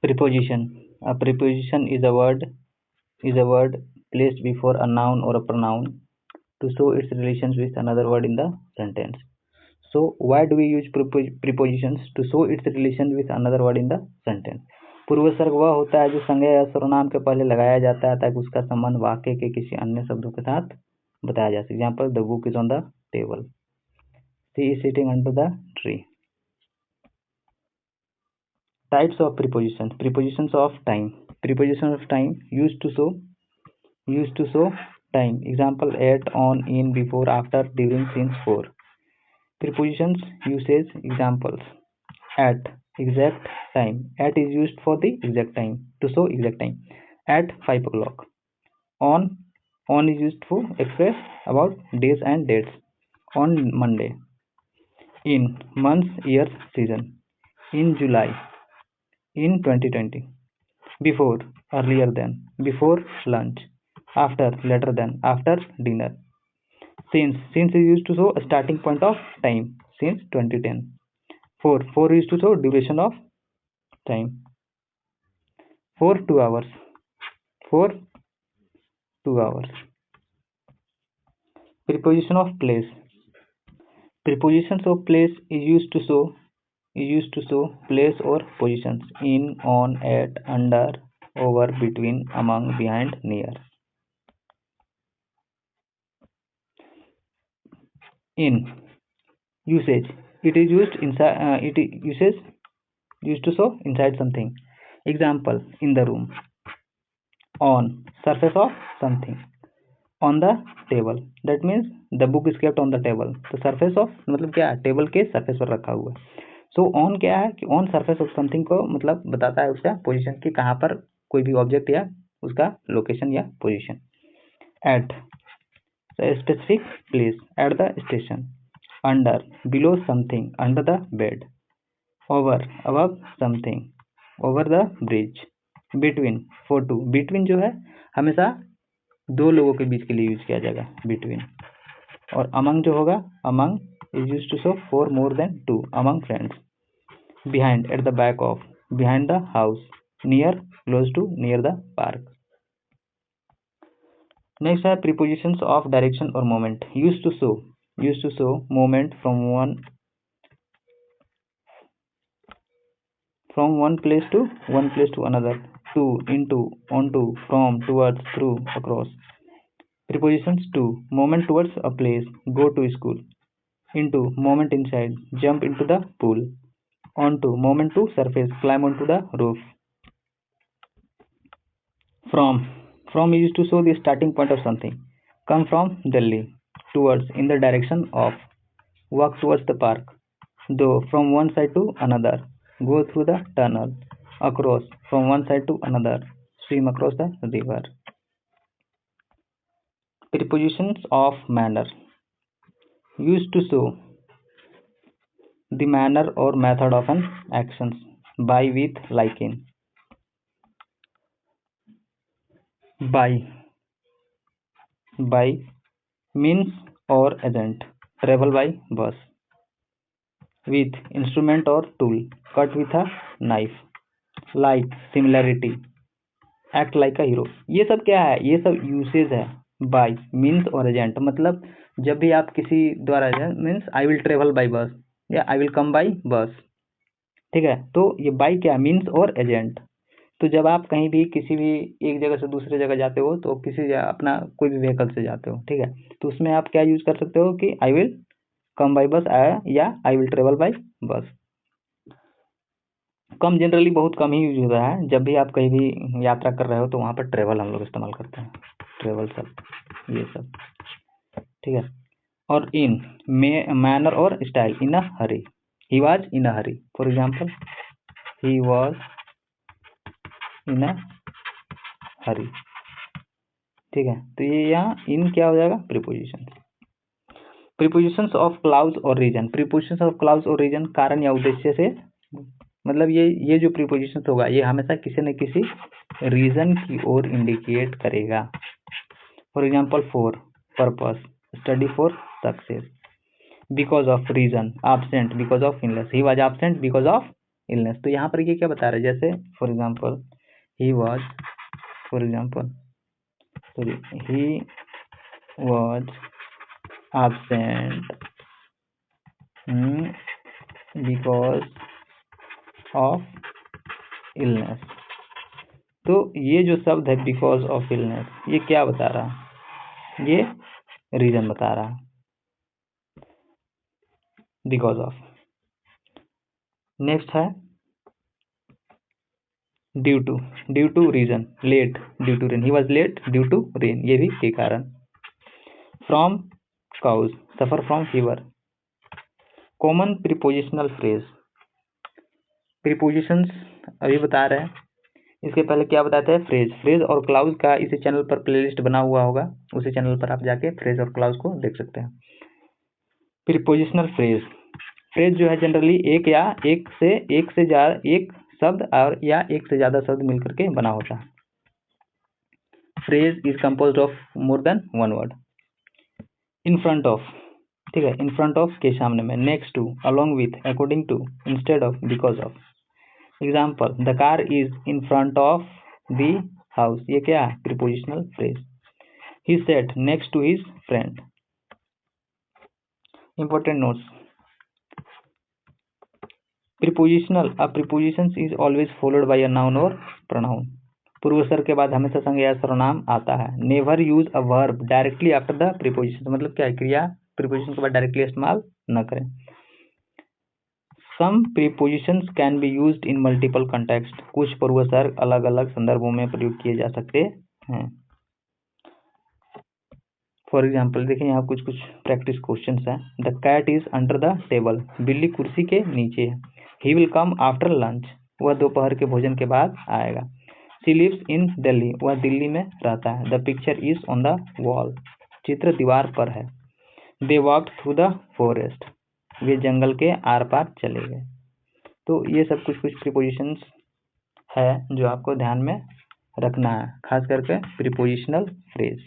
Preposition. A preposition is a word placed before a noun or a pronoun to show its relations with another word in the sentence. So why do we use prepositions? To show its relation with another word in the sentence. पूर्वसर्ग वह होता है जो संज्ञा या सर्वनाम के पहले लगाया जाता है ताकि उसका संबंध वाक्य के किसी अन्य शब्दों के साथ बताया जा सके. Example, the book is on the table, she is sitting under the tree. Types of prepositions. Prepositions of time. Preposition of time used to show time. Example, at, on, in, before, after, during, since, for. Prepositions usage. Examples, at, exact time. At is used for the exact time, to show exact time. At 5 o'clock. On is used to express about days and dates. On Monday. In, months, years, season. In July. In 2020. Before, earlier than. Before lunch. After, later than. After dinner. Since is used to show a starting point of time. Since 2010. For is to show duration of time. For 2 hours. For 2 hours. Preposition of place. Prepositions of place is used to show place or positions. In, on, at, under, over, between, among, behind, near. In usage, it is used inside. Used to show inside something. Example, in the room. On, surface of something. On the table, that means the book is kept on the table. तो surface of मतलब क्या है, table के surface पर रखा हुआ है. So on क्या है कि on surface of something को मतलब बताता है उसका पोजीशन की कहाँ पर कोई भी ऑब्जेक्ट या उसका लोकेशन या position. At, a specific place. At the station. Under, below something. Under the bed. Over, above something. Over the bridge. Between, for two. Between जो है हमेशा दो लोगों के बीच के लिए यूज किया जाएगा, बिटवीन. और अमंग जो होगा, among is use to show for more than two, among friends. Behind, at the back of, behind the house. Near, close to, near the park. Next है प्रीपोजिशंस ऑफ डायरेक्शन और movement. Use to show movement from one place to another. To, into, onto, from, towards, through, across. Prepositions to, moment towards a place, go to school. Into, moment inside, jump into the pool. Onto, moment to surface, climb onto the roof. From is used to show the starting point of something. Come from Delhi. Towards, in the direction of. Walk towards the park. Though, from one side to another. Go through the tunnel. Across, from one side to another. Swim across the river. Prepositions of manner. Used to show the manner or method of an action. By, with, like, in. By means or agent. Travel by bus. With, instrument or tool. Cut with a knife. Like, similarity. Act like a hero. ये सब क्या है, ये सब usage है. Bye, means और agent. मतलब जब भी आप किसी द्वारा means I will travel by बस या आई विल कम बाय बस, ठीक है. तो ये बाय क्या, मीन्स और एजेंट. तो जब आप कहीं भी किसी भी एक जगह से दूसरे जगह जाते हो तो किसी अपना कोई भी व्हीकल से जाते हो, ठीक है, तो उसमें आप क्या यूज कर सकते हो कि आई विल कम बाय बस या आई विल ट्रेवल बाय बस. कम, जनरली बहुत कम ही यूज होता है. जब भी आप कहीं भी यात्रा कर रहे हो तो वहां पर ट्रेवल हम लोग इस्तेमाल करते हैं. ट्रेवल सब, ये सब, ठीक है. और इन, मैनर और style. In a hurry, he was in a hurry. For example, he was in a hurry, ठीक है. तो ये यहाँ इन क्या हो जाएगा, प्रीपोजिशन. प्रीपोजिशंस ऑफ क्लाउज और रीजन. प्रीपोजिशंस ऑफ क्लाउज और रीजन कारण या उद्देश्य से, मतलब ये जो प्रीपोजिशंस होगा ये हमेशा किसी न किसी रीजन की ओर इंडिकेट करेगा. For example, for, purpose, study for success. Because of, reason, absent because of illness. He was absent because of illness. तो यहाँ पर ये क्या बता रहा है, जैसे for example he was absent because of illness. तो ये जो शब्द है बिकॉज ऑफ इलनेस, ये क्या बता रहा है, ये रीजन बता रहा है, बिकॉज ऑफ। नेक्स्ट है due to reason, late due to rain, he was late due to rain, ये भी के कारण। From cause, suffer from fever. Common prepositional phrase, prepositions अभी बता रहे हैं, इसके पहले क्या बताते हैं, फ्रेज और क्लाउज का इसी चैनल पर प्लेलिस्ट बना हुआ होगा, उसी चैनल पर आप जाके फ्रेज और क्लाउज को देख सकते हैं। प्रीपोजिशनल फ्रेज जो है जनरली एक शब्द और या एक से ज्यादा शब्द मिलकर के बना होता है। Phrase is composed of more than one word. In front of, ठीक है, इन फ्रंट ऑफ के सामने में, next to, along with, according to, instead of, because of. Example, the car is in front of the house, ये क्या है, prepositional phrase. He sat next to his friend. Important notes, prepositions is always followed by a noun or pronoun। पूर्वसर के बाद हमेशा संज्ञा या सर्वनाम आता है। Never use a verb directly after the preposition, मतलब क्या है, क्रिया प्रीपोजिशन के बाद डायरेक्टली इस्तेमाल न करें। Some prepositions can be used in multiple context, कुछ पूर्वसर्ग अलग अलग संदर्भों में प्रयोग किए जा सकते हैं। फॉर एग्जाम्पल देखिए यहाँ कुछ प्रैक्टिस क्वेश्चन है। The cat is under the table, बिल्ली कुर्सी के नीचे है। He will come after lunch, वह दोपहर के भोजन के बाद आएगा। शी लिव्स इन दिल्ली, वह दिल्ली में रहता है। The picture is on the wall, चित्र दीवार पर है। दे वॉक्ड थ्रू द फॉरेस्ट, वे जंगल के आर पार चले गए। तो ये सब कुछ प्रीपोजिशंस है जो आपको ध्यान में रखना है, खास करके प्रीपोजिशनल फ्रेज।